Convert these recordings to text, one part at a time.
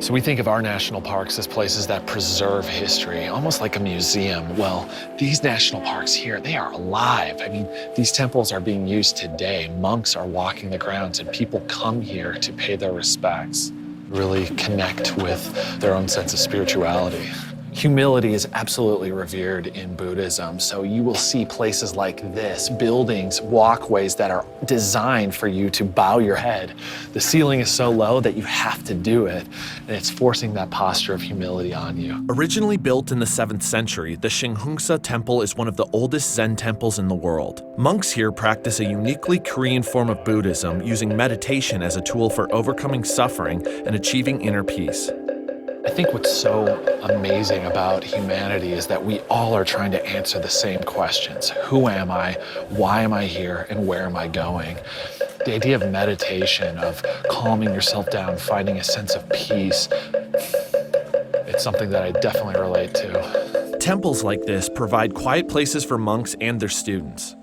So we think of our national parks as places that preserve history, almost like a museum. Well, these national parks here, they are alive. I mean, these temples are being used today. Monks are walking the grounds and people come here to pay their respects, really connect with their own sense of spirituality. Humility is absolutely revered in Buddhism, so you will see places like this, buildings, walkways that are designed for you to bow your head. The ceiling is so low that you have to do it, and it's forcing that posture of humility on you. Originally built in the 7th century, the Shinghungsa Temple is one of the oldest Zen temples in the world. Monks here practice a uniquely Korean form of Buddhism, using meditation as a tool for overcoming suffering and achieving inner peace. I think what's so amazing about humanity is that we all are trying to answer the same questions. Who am I? Why am I here? And where am I going? The idea of meditation, of calming yourself down, finding a sense of peace, it's something that I definitely relate to. Temples like this provide quiet places for monks and their students.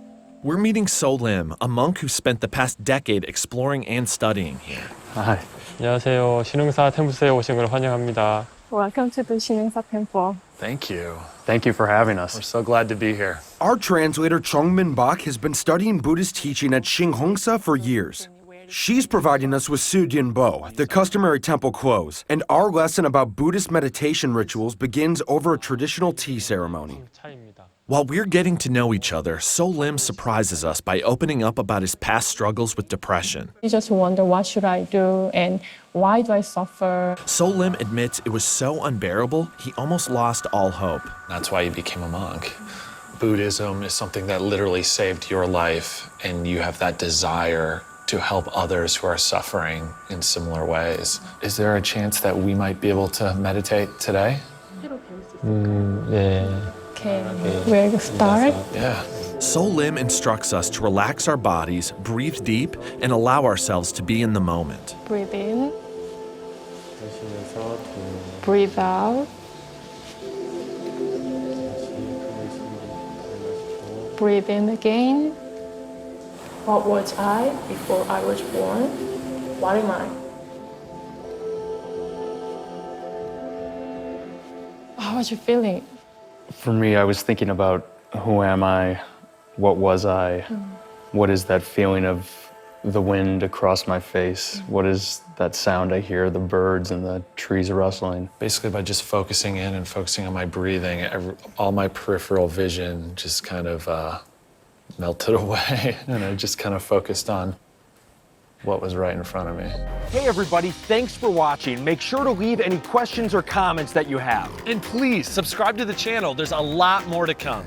We're meeting So Lim, a monk who spent the past decade exploring and studying here. Hi. 안녕하세요. 신흥사 템플스에 오신 걸 환영합니다. Welcome to the Seoraksan Temple. Thank you. Thank you for having us. We're so glad to be here. Our translator Chongmin Bak has been studying Buddhist teaching at Shinghongsa for years. She's providing us with Sujin Bo, the customary temple clothes, and our lesson about Buddhist meditation rituals begins over a traditional tea ceremony. 차입니다. While we're getting to know each other, So Lim surprises us by opening up about his past struggles with depression. You just wonder, what should I do and why do I suffer? So Lim admits it was so unbearable, he almost lost all hope. That's why you became a monk. Buddhism is something that literally saved your life, and you have that desire to help others who are suffering in similar ways. Is there a chance that we might be able to meditate today? 네. Okay, we'll start. Yeah. So Lim instructs us to relax our bodies, breathe deep, and allow ourselves to be in the moment. Breathe in. Breathe out. Breathe in again. What was I before I was born? What am I? How was you feeling? For me, I was thinking about who am I? What was I? What is that feeling of the wind across my face? What is that sound I hear, the birds and the trees rustling? Basically, by just focusing in and focusing on my breathing, all my peripheral vision just kind of melted away, and I just kind of focused on what was right in front of me. Hey everybody, thanks for watching. Make sure to leave any questions or comments that you have. And please subscribe to the channel, there's a lot more to come.